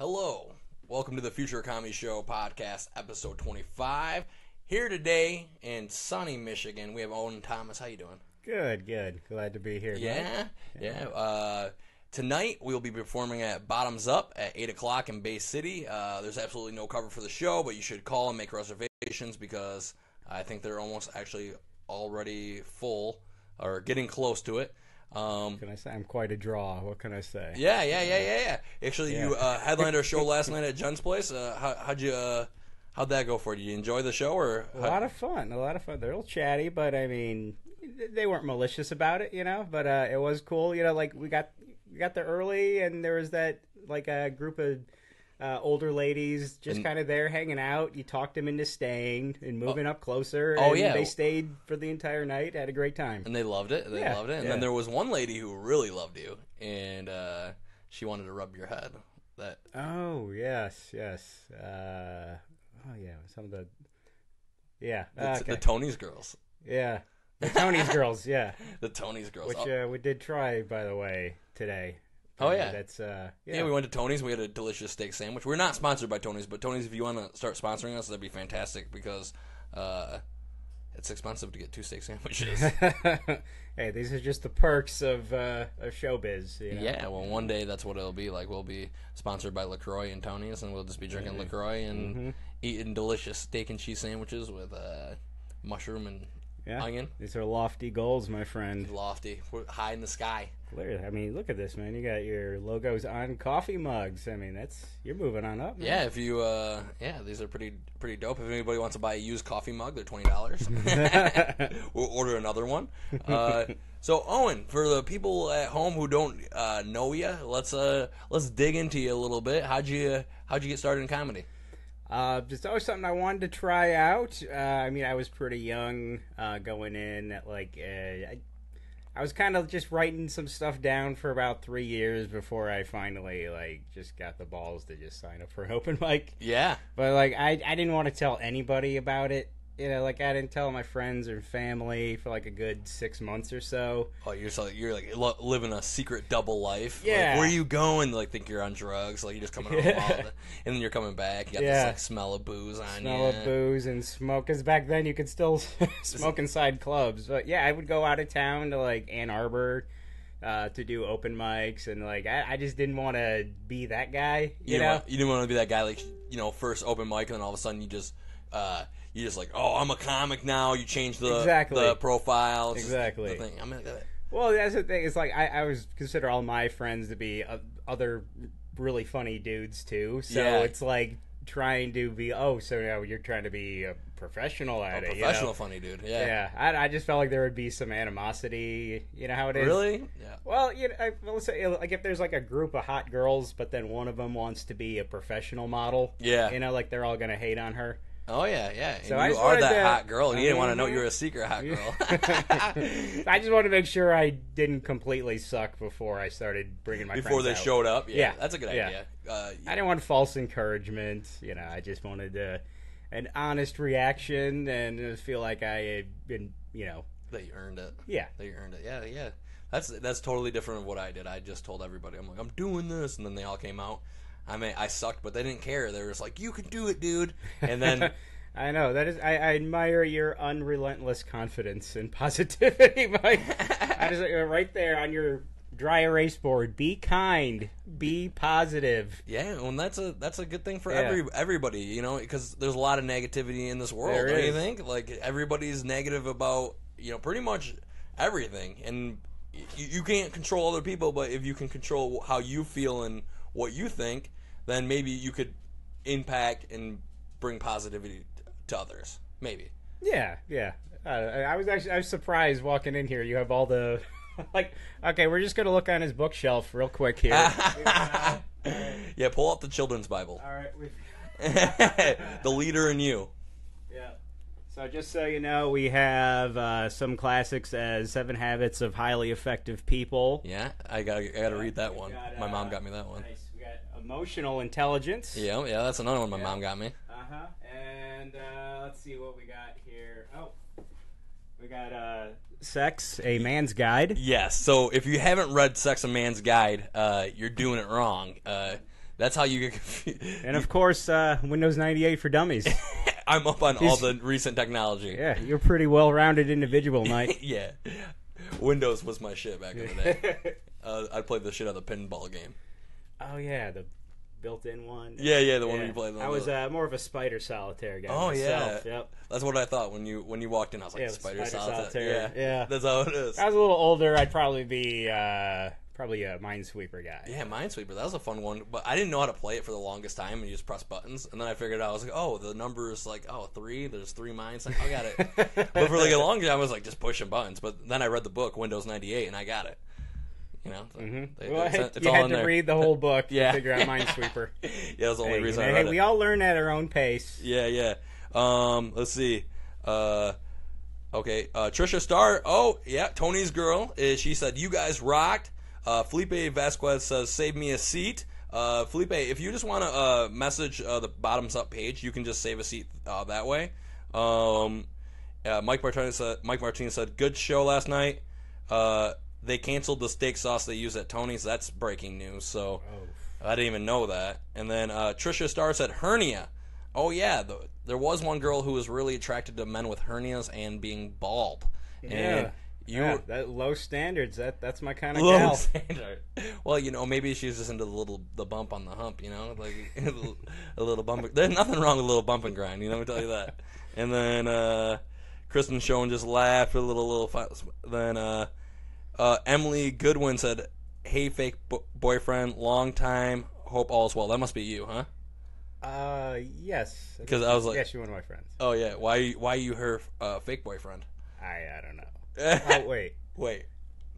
Hello. Welcome to the Future Comedy Show podcast, episode 25. Here today in sunny Michigan, we have Owen Thomas. How you doing? Good. Glad to be here. Yeah. Tonight, we'll be performing at Bottoms Up at 8 o'clock in Bay City. There's absolutely no cover for the show, but you should call and make reservations because I think they're almost actually already full or getting close to it. Can I say I'm quite a draw? What can I say? Yeah. Actually, you headlined our show last night at Jen's place. How'd that go for you? Did you enjoy the show? A lot of fun. They're a little chatty, but I mean, they weren't malicious about it, But it was cool, Like we got there early, and there was that like a group of older ladies just kind of there hanging out. You talked them into staying and moving up closer. They stayed for the entire night. Had a great time, and they loved it. And then there was one lady who really loved you, and she wanted to rub your head. Oh yes. Some of the the Tony's girls. Yeah, the Tony's girls. Yeah, the Tony's girls, which we did try, by the way, today. Oh yeah, that's we went to Tony's. We had a delicious steak sandwich. We're not sponsored by Tony's, but Tony's, if you want to start sponsoring us, that'd be fantastic because it's expensive to get 2 steak sandwiches. Hey, these are just the perks of showbiz. Yeah, well, one day that's what it'll be like. We'll be sponsored by LaCroix and Tony's, and we'll just be drinking LaCroix and eating delicious steak and cheese sandwiches with mushroom and onion. These are lofty goals, my friend. Lofty. We're high in the sky. I mean, look at this, man. You got your logos on coffee mugs. I mean, you're moving on up, man. Yeah, if you, these are pretty dope. If anybody wants to buy a used coffee mug, they're $20. We'll order another one. So, Owen, for the people at home who don't know you, let's dig into you a little bit. How'd you get started in comedy? Just always something I wanted to try out. I mean, I was pretty young going in. I was kind of just writing some stuff down for about 3 years before I finally just got the balls to just sign up for an open mic. Yeah. But I didn't want to tell anybody about it. I didn't tell my friends or family for a good 6 months or so. Oh, you're living a secret double life. Yeah. Where are you going? Think you're on drugs. You're just coming home and then you're coming back. You got this smell of booze on you. Smell of booze and smoke. Because back then you could still smoke inside clubs. But yeah, I would go out of town to Ann Arbor to do open mics, and I just didn't want to be that guy. You didn't want to be that guy. First open mic, and then all of a sudden you just. You just oh, I'm a comic now. You change the profile. Exactly. The thing. Well, that's the thing. It's I always consider all my friends to be other really funny dudes too. So it's trying to be. Oh, so now you're trying to be a professional at it. Professional funny dude. Yeah. Yeah. I just felt like there would be some animosity. You know how it is. Really? Yeah. Well, let's say if there's a group of hot girls, but then one of them wants to be a profestional model. Yeah. They're all gonna hate on her. Oh, yeah. And so you are that hot girl, and you didn't want to know you were a secret hot girl. I just wanted to make sure I didn't completely suck before I started bringing my friends Before they out. showed up? Yeah. That's a good idea. I didn't want false encouragement. I just wanted an honest reaction and feel like I had been, That you earned it. Yeah. That you earned it. Yeah. That's totally different of what I did. I just told everybody, I'm doing this, and then they all came out. I mean, I sucked, but they didn't care. They were just you can do it, dude. And then... I know. That is. I admire your unrelentless confidence and positivity, Mike. I just right there on your dry erase board. Be kind. Be positive. Yeah, well, that's a good thing for everybody, because there's a lot of negativity in this world, don't you think? Everybody's negative about, pretty much everything. And you can't control other people, but if you can control how you feel and what you think, then maybe you could impact and bring positivity to others. Maybe. Yeah. I was surprised walking in here. You have all the okay, we're just gonna look on his bookshelf real quick here. Yeah, pull up the children's Bible. All right, The Leader in You. Yeah. So just so you know, we have some classics as 7 Habits of Highly Effective People. Yeah, I gotta read that one. My mom got me that one. Nice. We got Emotional Intelligence. Yeah, that's another one my mom got me. And let's see what we got here. Oh, we got Sex, A Man's Guide. Yes. So if you haven't read Sex, A Man's Guide, you're doing it wrong. That's how you get confused. And of course, Windows 98 for dummies. I'm up on all the recent technology. Yeah, you're a pretty well-rounded individual, Mike. Yeah. Windows was my shit back in the day. I played the shit out of the pinball game. Oh, yeah, the built-in one. Yeah, the one you played. I was more of a Spider Solitaire guy myself. Yeah. Yep. That's what I thought when you walked in. I was like, Spider Solitaire. Yeah. That's how it is. I was a little older. I'd probably be a Minesweeper guy. Yeah, Minesweeper. That was a fun one. But I didn't know how to play it for the longest time, and you just press buttons. And then I figured out, I was like, oh, the number is like, 3. There's 3 mines. Like, I got it. But for like a long time, I was like just pushing buttons. But then I read the book, Windows 98, and I got it. You know, you had to read the whole book to figure out Minesweeper. Yeah, that's the only reason I read it. We all learn at our own pace. Yeah. Let's see. Okay, Trisha Starr. Oh, yeah, Tony's girl. She said, you guys rocked. Felipe Vasquez says, save me a seat. Felipe, if you just want to message the bottoms up page, you can just save a seat that way. Mike Martinez said, good show last night. They canceled the steak sauce they use at Tony's. That's breaking news, so I didn't even know that. And then Trisha Starr said hernia. Oh, yeah, there was one girl who was really attracted to men with hernias and being bald. And that low standards. That's my kind of low gal. Standard. Well, maybe she's just into the bump on the hump, like a little bump. There's nothing wrong with a little bump and grind, let me tell you that. And then Kristen Schoen just laughed a little. Then Emily Goodwin said, hey, fake boyfriend, long time, hope all is well. That must be you, huh? Yes. Because I was like, yes, you're one of my friends. Oh yeah, why you her fake boyfriend? I don't know. Oh wait.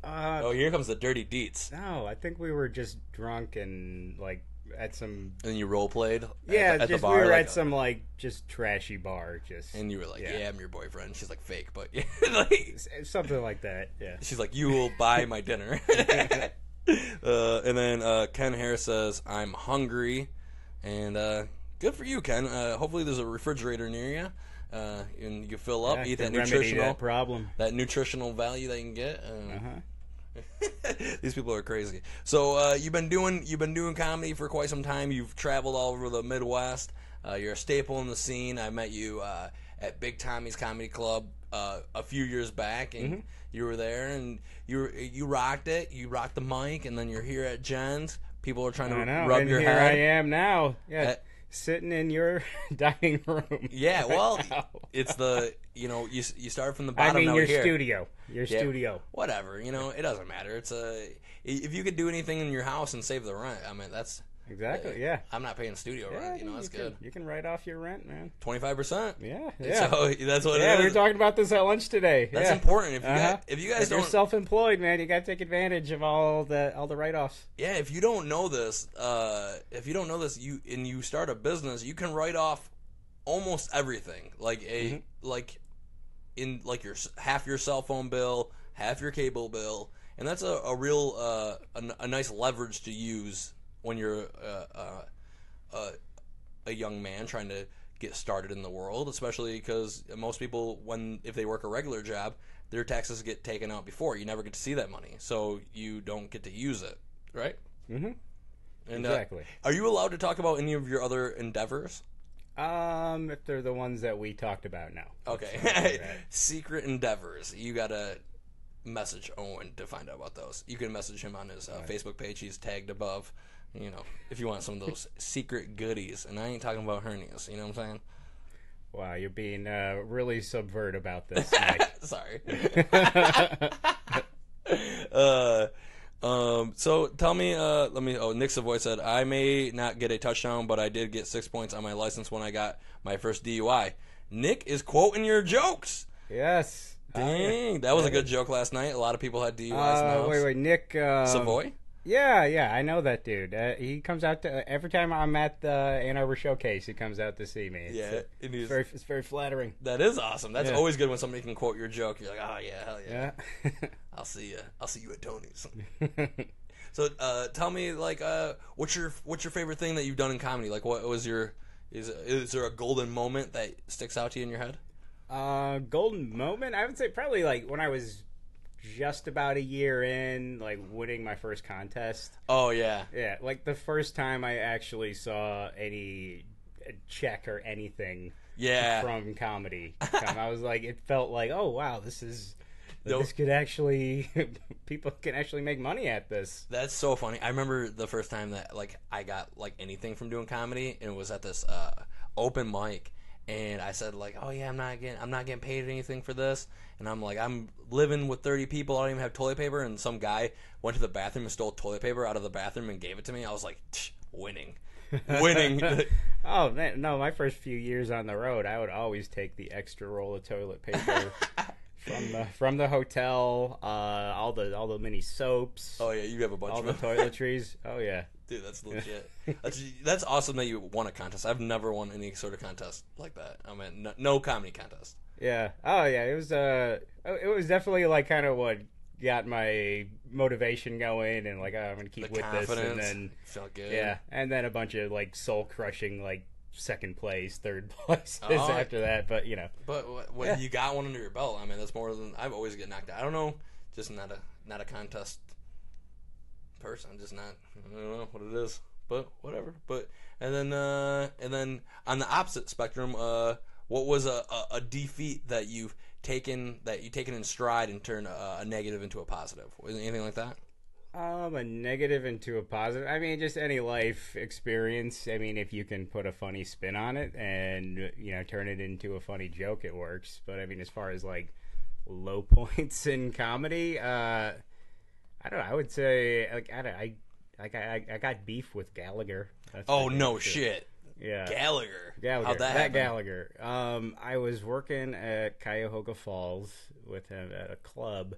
Here comes the dirty deets. No, I think we were just drunk and like at some. And you role played. Yeah, at the bar, we were at some just trashy bar, And you were like, yeah, I'm your boyfriend. She's like, fake, but something like that. Yeah. She's like, you will buy my dinner. And then Ken Harris says, I'm hungry, and good for you, Ken. Hopefully, there's a refrigerator near you. And you fill up, eat that nutritional value that you can get. These people are crazy. So you've been doing comedy for quite some time. You've traveled all over the Midwest. You're a staple in the scene. I met you at Big Tommy's Comedy Club a few years back, and you were there, and you rocked it. You rocked the mic, and then you're here at Jen's. People are trying to rub your head. Here I am now. Yeah. Sitting in your dining room. Yeah, well, it's you start from the bottom. I mean, now your here. Studio. Your studio. Whatever, it doesn't matter. It's if you could do anything in your house and save the rent, I mean, that's exactly. Yeah, I'm not paying studio rent. That's good. You can write off your rent, man. 25%. Yeah. So that's what. Yeah, it is. we were talking about this at lunch today. That's important. If you guys you're self-employed, man, you got to take advantage of all the write-offs. Yeah, if you don't know this, you start a business, you can write off almost everything, your half your cell phone bill, half your cable bill, and that's a real a nice leverage to use when you're a young man trying to get started in the world, especially because most people, if they work a regular job, their taxes get taken out before. You never get to see that money, so you don't get to use it, right? Mm-hmm. And, exactly. Are you allowed to talk about any of your other endeavors? If they're the ones that we talked about now. Okay. Right. Secret endeavors. You gotta message Owen to find out about those. You can message him on his Facebook page. He's tagged above. If you want some of those secret goodies. And I ain't talking about hernias. You know what I'm saying? Wow, you're being really subvert about this, Mike. Sorry. So tell me, Nick Savoy said, I may not get a touchdown, but I did get 6 points on my license when I got my first DUI. Nick is quoting your jokes. Yes. Dang, that was a good joke last night. A lot of people had DUIs now. Wait, Nick Savoy? Yeah, I know that dude. He comes out to every time I'm at the Ann Arbor Showcase. He comes out to see me. It's very flattering. That is awesome. That's always good when somebody can quote your joke. You're like, oh yeah, hell yeah. I'll see you at Tony's. So tell me, what's your favorite thing that you've done in comedy? Like, what was is there a golden moment that sticks out to you in your head? Golden moment? I would say probably when I was just about a year in, like winning my first contest. Oh yeah, yeah. Like the first time I actually saw any check or anything. Yeah. From comedy, I was like, it felt like, oh wow, this could actually, people can actually make money at this. That's so funny. I remember the first time that like I got like anything from doing comedy, and it was at this open mic, and I said like, oh yeah, I'm not getting paid anything for this, and I'm like, I'm living with 30 people, I don't even have toilet paper, and some guy went to the bathroom and stole toilet paper out of the bathroom and gave it to me. I was like, winning. Oh man, no! My first few years on the road, I would always take the extra roll of toilet paper from the hotel. All the mini soaps. Oh yeah, you have a bunch of the toiletries. Oh yeah, dude, that's legit. That's awesome that you won a contest. I've never won any sort of contest like that. I mean, no comedy contest. Yeah. Oh yeah, it was definitely like kind of what got my motivation going, and like, oh, I'm gonna keep with this, and then felt good. Yeah, and then a bunch of like soul crushing like second place, third places after that. But you know, when you got one under your belt, I mean, that's more than I've always get knocked out. I don't know, just not a contest person. I'm just not. I don't know what it is, but whatever. But and then on the opposite spectrum, what was a defeat that you've taken in stride and turned a negative into a positive? Was anything like that? A negative into a positive. I mean, just any life experience. I mean, if you can put a funny spin on it and, you know, turn it into a funny joke, it works. But I mean, as far as like low points in comedy, I don't know. I would say like I got beef with Gallagher. That's no shit. Yeah, Gallagher. How'd that happen? Gallagher. I was working at Cuyahoga Falls with him at a club.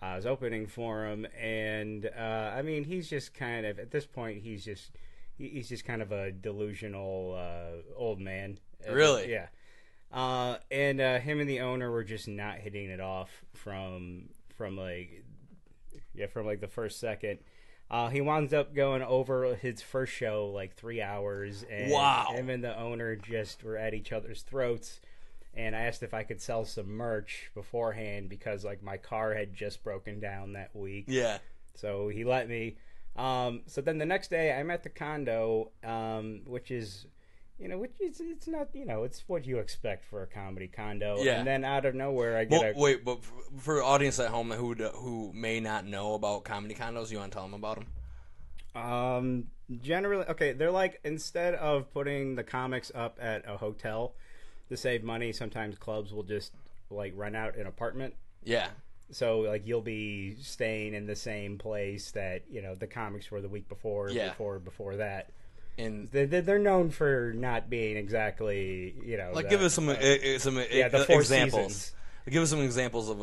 I was opening for him, and I mean, he's just kind of, at this point, he's just kind of a delusional old man. Really? Yeah. And him and the owner were just not hitting it off from the first second. He winds up going over his first show like 3 hours, and him and the owner just were at each other's throats. And I asked if I could sell some merch beforehand because like my car had just broken down that week. Yeah. So he let me. So then the next day I'm at the condo, which is it's not, it's what you expect for a comedy condo. Yeah. And then out of nowhere I get but for the audience at home who may not know about comedy condos, you want to tell them about them? Generally, okay, they're like, instead of putting the comics up at a hotel to save money, sometimes clubs will just like rent out an apartment. Yeah. So like you'll be staying in the same place that, the comics were the week before, before that. And they're known for not being exactly, like give us some the examples. Seasons. Give us some examples of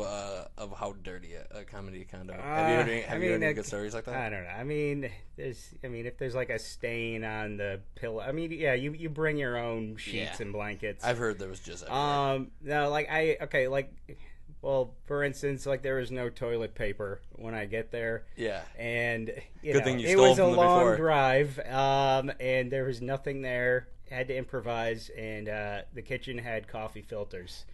how dirty a comedy condo. Have you heard any good stories like that? I don't know. I mean, if there's like a stain on the pillow, I mean, yeah, you bring your own sheets and blankets. I've heard there was just well, for instance, like there was no toilet paper when I get there. Yeah. And good thing you it stole was a from long before. drive, and there was nothing there. Had to improvise, and the kitchen had coffee filters.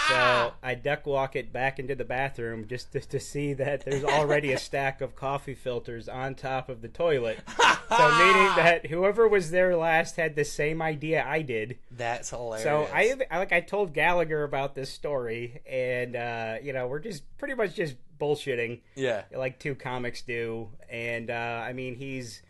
So I duck walk it back into the bathroom just to see that there's already a stack of coffee filters on top of the toilet. So meaning that whoever was there last had the same idea I did. That's hilarious. So I told Gallagher about this story, and we're just pretty much just bullshitting. Yeah. Like two comics do, and I mean he's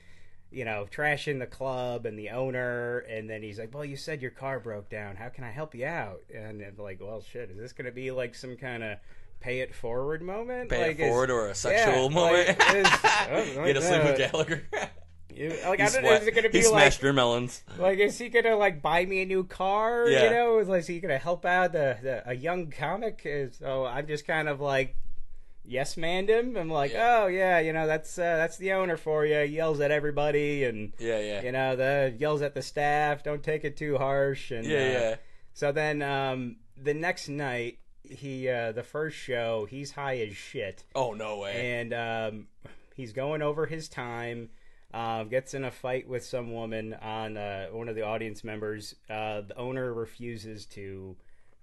trashing the club and the owner, and then he's like, well, you said your car broke down. How can I help you out? And I'm like, well, shit, is this going to be like some kind of pay it forward moment? Pay it forward or a sexual moment? Get to sleep with Gallagher. I don't know, is it going to be he smashed your melons. Like, is he going to like buy me a new car? Yeah. Is he going to help out a young comic? So I'm just kind of like, yes manned him. I'm like, oh yeah, that's the owner for you. He yells at everybody, and yells at the staff. Don't take it too harsh. And So then the next night, the first show, he's high as shit. Oh no way! And he's going over his time. Gets in a fight with some woman on one of the audience members. The owner refuses to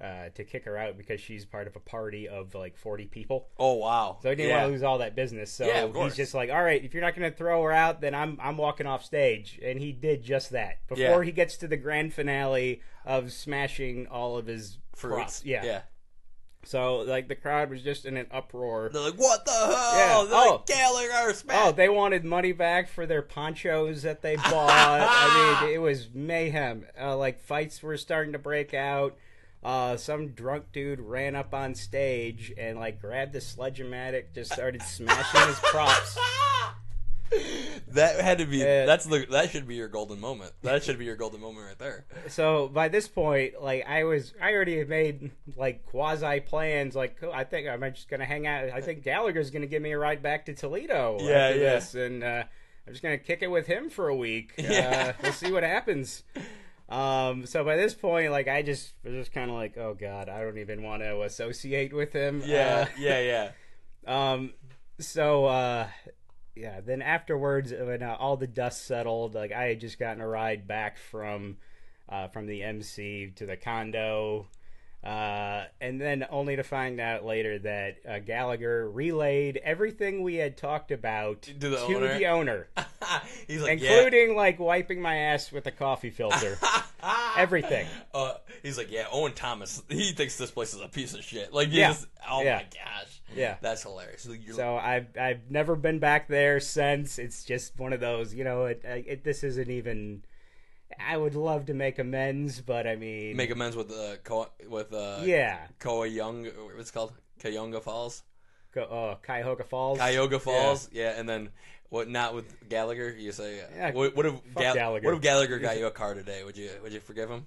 to kick her out because she's part of a party of like 40 people. Oh wow! So he didn't want to lose all that business. So he's just like, all right, if you're not going to throw her out, then I'm walking off stage. And he did just that before he gets to the grand finale of smashing all of his props. Yeah. So, like, the crowd was just in an uproar. They're like, what the hell? They're like, Gallagher smash. Oh, they wanted money back for their ponchos that they bought. I mean, it was mayhem. Like, fights were starting to break out. Some drunk dude ran up on stage and, like, grabbed the sledge-o-matic, just started smashing his props. That had to be that should be your golden moment. That should be your golden moment right there. So by this point, like I already had made like quasi plans. Like, cool, I think I'm just gonna hang out. I think Gallagher's gonna give me a ride back to Toledo after this, and I'm just gonna kick it with him for a week. We'll see what happens. So by this point, like I was just kind of like, oh god, I don't even want to associate with him. Then afterwards, when all the dust settled, like I had just gotten a ride back from the MC to the condo, and then only to find out later that Gallagher relayed everything we had talked about to the owner. He's like, including like wiping my ass with a coffee filter. Everything. He's like, Owen Thomas, he thinks this place is a piece of shit. Like, my gosh. Yeah. That's hilarious. So I've never been back there since. It's just one of those, this isn't even... I would love to make amends, but I mean... Make amends with Koa Young, what's it called? Cuyahoga Falls? Cuyahoga Falls. Cuyahoga Falls, and then... What, not with Gallagher? You say, what if Gallagher. What if Gallagher got you a car today? Would you forgive him?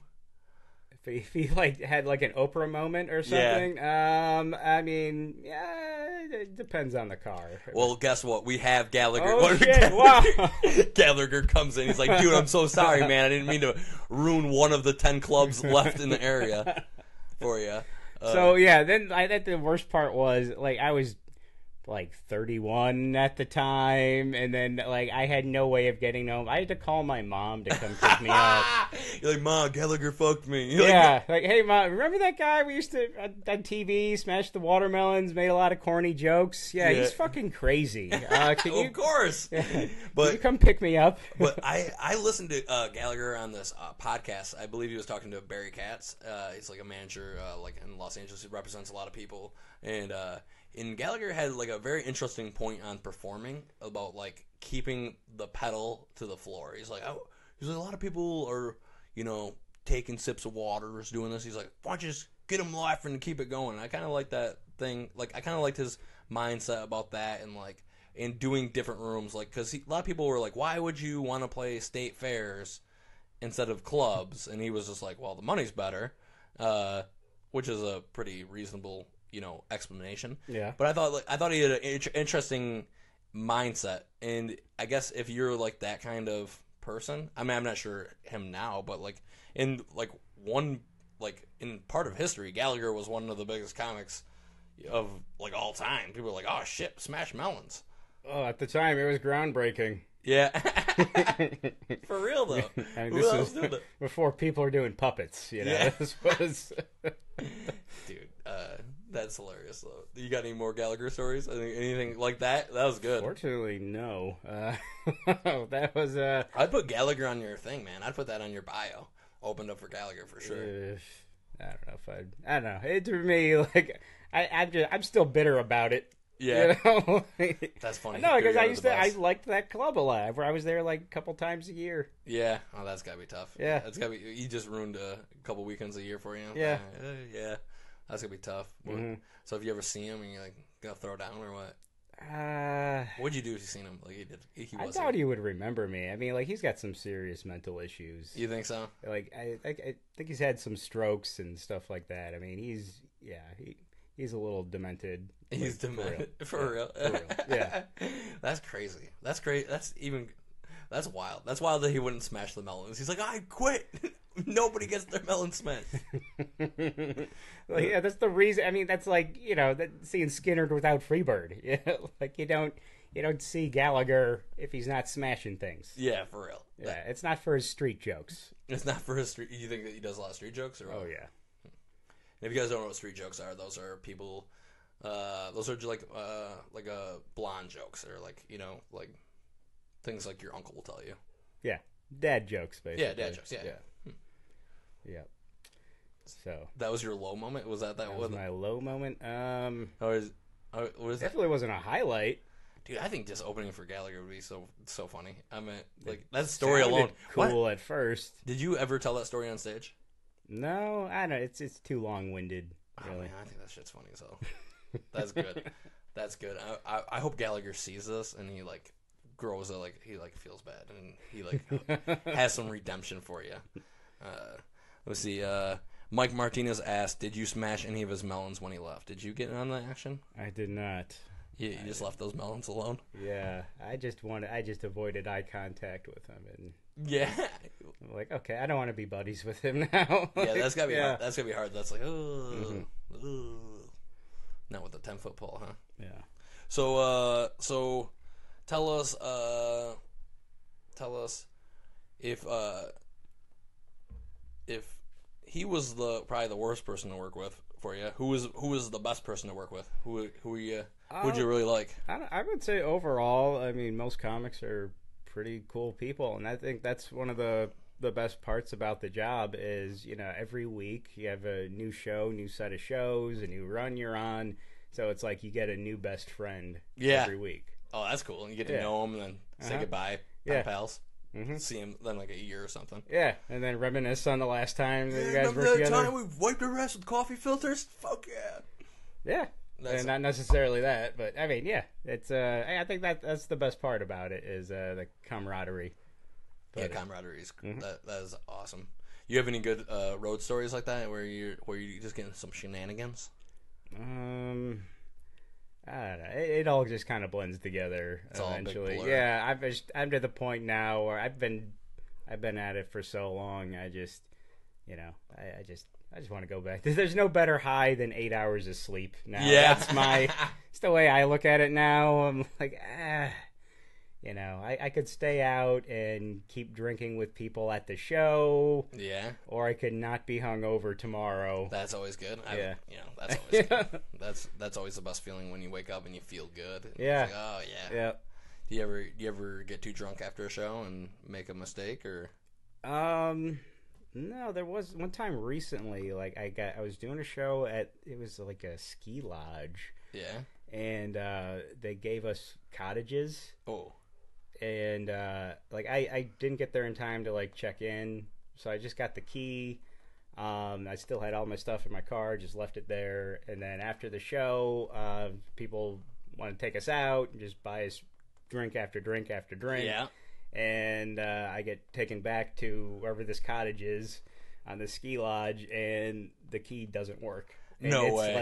If he like had like an Oprah moment or something, I mean, it depends on the car. Well, guess what? We have Gallagher. Oh shit! Wow. Gallagher comes in. He's like, dude, I'm so sorry, man. I didn't mean to ruin one of the 10 clubs left in the area for you. Then I think the worst part was like I was like 31 at the time, and then like I had no way of getting home. I had to call my mom to come pick me up. You're like, Mom, Gallagher fucked me. Like, hey Mom, remember that guy we used to on TV smash the watermelons, made a lot of corny jokes? Yeah. He's fucking crazy. Of course. But can you come pick me up? But I listened to Gallagher on this podcast. I believe he was talking to Barry Katz. He's like a manager like in Los Angeles. He represents a lot of people, and Gallagher had like a very interesting point on performing about like keeping the pedal to the floor. He's like, a lot of people are, taking sips of water, doing this. He's like, why don't you just get them laughing and keep it going? And I kind of like that thing. Like I kind of liked his mindset about that, and like in doing different rooms, like because a lot of people were like, why would you want to play state fairs instead of clubs? And he was just like, well, the money's better, which is a pretty reasonable explanation. Yeah. But I thought he had an interesting mindset, and I guess if you're like that kind of person, I mean, I'm not sure him now, but like in part of history, Gallagher was one of the biggest comics of like all time. People were like, oh shit, smash melons. Oh, at the time it was groundbreaking. Yeah. For real though. I mean, this was before people were doing puppets, Yeah. This was Dude, that's hilarious though. You got any more Gallagher stories? Anything like that? That was good. Fortunately, no. That was I'd put Gallagher on your thing, man. I'd put that on your bio. Opened up for Gallagher for sure. I don't know if I don't know. It to me like I'm still bitter about it. Yeah, that's funny. No, because I liked that club a lot. Where I was there like a couple times a year. Yeah, oh, that's gotta be tough. Yeah, that's gotta be. He just ruined a couple weekends a year for you. Yeah, yeah, that's gonna be tough. Mm-hmm. So, if you ever see him and you're like gonna throw down or what? What'd you do if you seen him? Like he did. I thought he would remember me. I mean, like he's got some serious mental issues. You think so? Like I think he's had some strokes and stuff like that. I mean, he's a little demented. He's demented for real. Yeah, that's crazy. That's great. That's wild. That's wild that he wouldn't smash the melons. He's like, I quit. Nobody gets their melons smashed. Well, yeah, that's the reason. I mean, that's like seeing Skinner without Freebird. Like you don't see Gallagher if he's not smashing things. Yeah, for real. Yeah, it's not for his street jokes. It's not for his street. You think that he does a lot of street jokes, or? Oh yeah. And if you guys don't know what street jokes are, those are people. Those are just like blonde jokes. They're like, you know, like things like your uncle will tell you. Yeah, dad jokes basically. Yeah, dad jokes. Yeah. Yeah. So that was your low moment. Was that was my low moment? Definitely wasn't a highlight. Dude, I think just opening for Gallagher would be so funny. I mean, like that story alone. Cool what? At first. Did you ever tell that story on stage? No, I don't know. It's too long-winded. Really. Oh, man, I think that shit's funny as hell. That's good. That's good. I hope Gallagher sees this and he like grows up, like he like feels bad and he like has some redemption for you. Let's see. Mike Martinez asked, "Did you smash any of his melons when he left? Did you get in on the action?" I did not. You just left those melons alone. Yeah, I just avoided eye contact with him, and yeah, I'm like, okay, I don't want to be buddies with him now. Yeah, that's gotta be hard. That's gonna be hard. That's like, not with the 10-foot pole, huh? Yeah. So tell us if he was probably the worst person to work with for you, who was the best person to work with? Who'd you really like? I would say overall, I mean, most comics are pretty cool people, and I think that's one of the best parts about the job is, you know, every week you have a new show, new set of shows, a new run you're on, so it's like you get a new best friend every week. Oh, that's cool. And you get to know them and then say goodbye, pals. Mm-hmm. See him then like a year or something. Yeah, and then reminisce on the last time that you guys worked together. Remember that time we wiped our ass with coffee filters? Fuck yeah. Yeah. And not necessarily that, but I mean, yeah, it's. I think that's the best part about it is the camaraderie. But camaraderie is that is awesome. You have any good road stories like that where you just getting some shenanigans? I don't know. It all just kind of blends together eventually. Yeah, I'm to the point now where I've been at it for so long. I just, you know, I just want to go back. There's no better high than 8 hours of sleep now. Yeah. It's the way I look at it now. I'm like, you know, I could stay out and keep drinking with people at the show. Yeah. Or I could not be hungover tomorrow. That's always good. That's always good. That's always the best feeling when you wake up and you feel good. Yeah. Like, oh yeah. Yeah. Do you ever get too drunk after a show and make a mistake or? No, there was one time recently. Like I was doing a show it was like a ski lodge. Yeah. And they gave us cottages. Oh. And like I didn't get there in time to like check in, so I just got the key. I still had all my stuff in my car, just left it there. And then after the show, people want to take us out and just buy us drink after drink after drink. Yeah. And I get taken back to wherever this cottage is on the ski lodge, and the key doesn't work. And no it's way. It's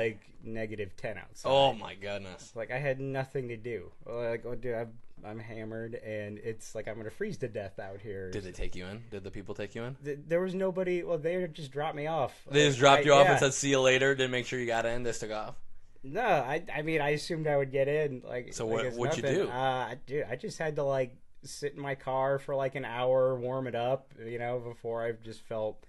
like -10 outside. Oh my goodness! Like I had nothing to do. Like, oh, dude, I'm hammered, and it's like I'm gonna freeze to death out here. Did they take you in? Did the people take you in? There was nobody. Well, they just dropped me off. They just dropped you off and said, "See you later." Didn't make sure you got in. They took off. No, I mean, I assumed I would get in. Like, so what'd you do? Dude, I just had to like sit in my car for like an hour, warm it up, you know, before I just felt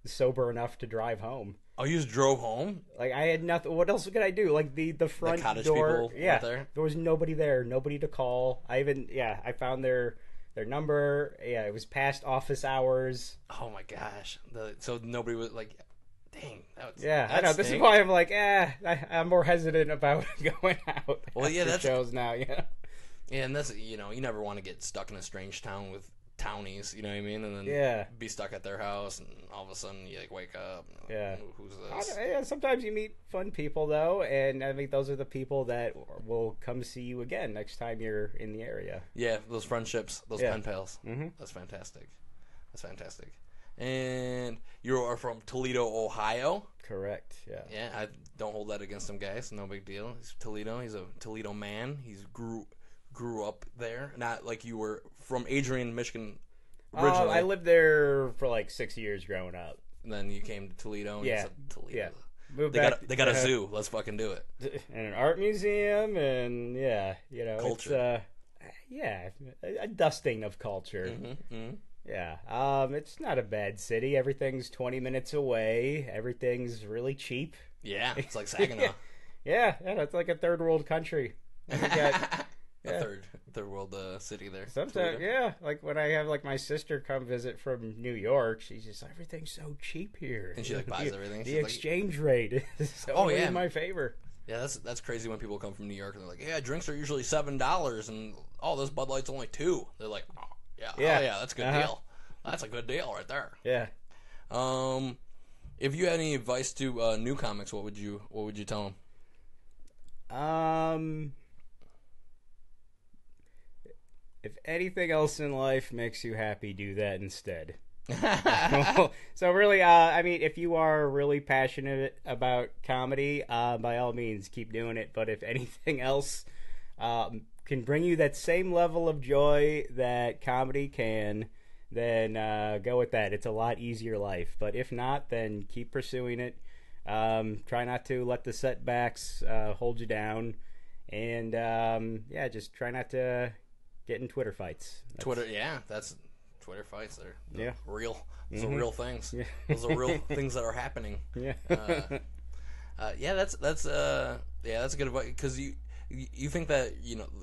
sober enough to drive home. Oh, you just drove home? Like I had nothing. What else could I do? Like the front cottage door. People yeah, there? There was nobody there. Nobody to call. I found their number. Yeah, it was past office hours. Oh my gosh! So nobody was like, dang. I know. This is why I'm like, I'm more hesitant about going out. Well, yeah, that's shows now. Yeah. Yeah, and that's, you know, you never want to get stuck in a strange town with townies, you know what I mean? And then be stuck at their house, and all of a sudden you like wake up. And, who's this? Sometimes you meet fun people though, and I think those are the people that will come see you again next time you're in the area. Yeah, those friendships, those pen pals. Mm-hmm. That's fantastic. And you are from Toledo, Ohio. Correct. Yeah. Yeah, I don't hold that against him, guys. No big deal. He's Toledo. He's a Toledo man. He's grew up there, not like you were from Adrian, Michigan originally. I lived there for like 6 years growing up. And then you came to Toledo. And you said Toledo. Yeah. They got a zoo. Let's fucking do it. And an art museum, and you know, culture. It's a dusting of culture. Mm-hmm, mm-hmm. Yeah. It's not a bad city. Everything's 20 minutes away. Everything's really cheap. Yeah, it's like Saginaw. Yeah, it's like a third world country. And we got a third world city there. Sometimes, yeah. Like when I have like my sister come visit from New York, she's just everything's so cheap here, and she like buys everything. The exchange rate is in my favor. Yeah, that's crazy when people come from New York and they're like, yeah, drinks are usually $7, and this Bud Light's only $2. They're like, oh yeah, that's a good deal. That's a good deal right there. Yeah. If you had any advice to new comics, what would you tell them? If anything else in life makes you happy, do that instead. So really, I mean, if you are really passionate about comedy, by all means, keep doing it. But if anything else can bring you that same level of joy that comedy can, then go with that. It's a lot easier life. But if not, then keep pursuing it. Try not to let the setbacks hold you down. And, just try not to get in Twitter fights. That's Twitter fights. They're real. Those are Mm-hmm. real things. Yeah. Those are real things that are happening. Yeah. That's a good advice, because you think that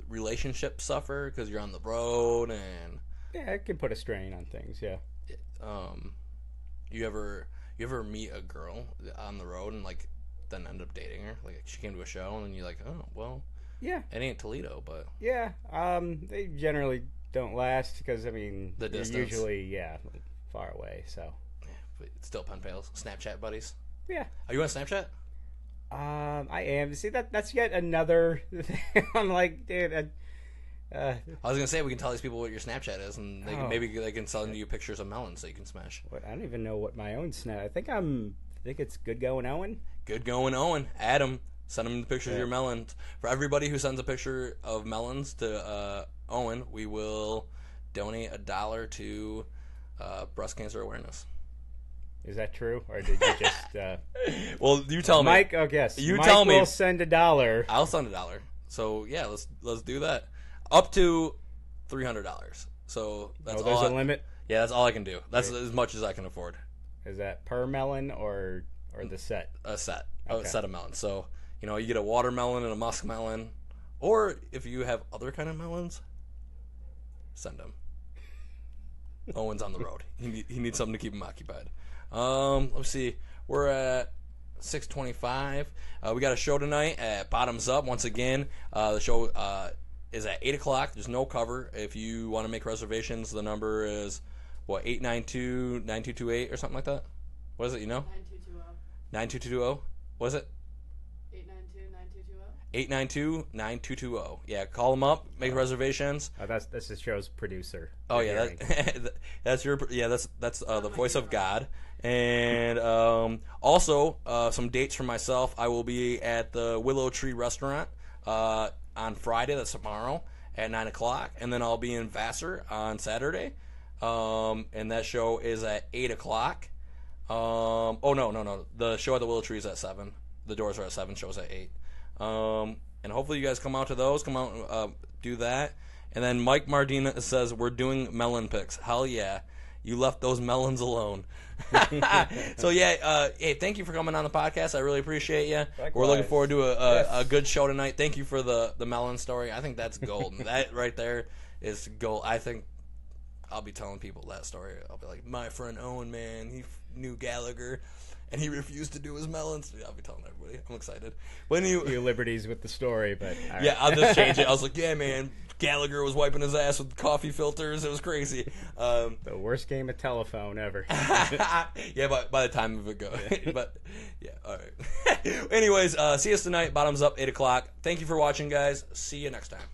relationships suffer because you're on the road, and it can put a strain on things. Yeah. You ever meet a girl on the road and like then end up dating her? Like she came to a show and then you're like, oh well. Yeah. It ain't Toledo, but yeah. They generally don't last because they're usually far away. So but still pen pals, Snapchat buddies. Yeah. Are you on Snapchat? I am. See that's yet another thing. I'm like, dude. I was gonna say we can tell these people what your Snapchat is, and maybe they can send you pictures of melons so you can smash. What? I don't even know what my own Snap. I think it's Good Going Owen. Good Going Owen. Adam, send him the pictures of your melons. For everybody who sends a picture of melons to Owen, we will donate $1 to breast cancer awareness. Is that true, or did you just? Well, you tell me, Mike. Oh, yes. You Mike tell me. Will send $1. I'll send $1. So yeah, let's do that. Up to $300. So that's all. There's a limit. Yeah, that's all I can do. That's as much as I can afford. Is that per melon or the set? A set. Okay. A set of melons. So you get a watermelon and a muskmelon, or if you have other kind of melons, send them. Owen's on the road. He needs something to keep him occupied. Let's see. We're at 6:25. We got a show tonight at Bottoms Up once again. The show is at 8 o'clock. There's no cover. If you want to make reservations, the number is 892-9228 or something like that. What is it? 9220. 9220. What is it? 892-9220. Yeah, call them up. Make reservations. That's the show's producer. Oh yeah, that's your that's the voice of God. And also some dates for myself. I will be at the Willow Tree Restaurant on Friday. That's tomorrow at 9 o'clock, and then I'll be in Vassar on Saturday. And that show is at 8 o'clock. No. The show at the Willow Tree is at 7. The doors are at 7. Show's at 8. And hopefully you guys come out to those. Come out and do that. And then Mike Mardina says, we're doing melon picks. Hell yeah. You left those melons alone. So, hey, thank you for coming on the podcast. I really appreciate you. Likewise. We're looking forward to a good show tonight. Thank you for the melon story. I think that's gold. That right there is gold. I think I'll be telling people that story. I'll be like, my friend Owen, man, he knew Gallagher, and he refused to do his melons. I'll be telling everybody. I'm excited. When you liberties with the story, but yeah, I'll just change it. I was like, yeah, man, Gallagher was wiping his ass with coffee filters. It was crazy. The worst game of telephone ever. Yeah, by the time of it go. But yeah, all right. Anyways, see us tonight. Bottoms Up, 8 o'clock. Thank you for watching, guys. See you next time.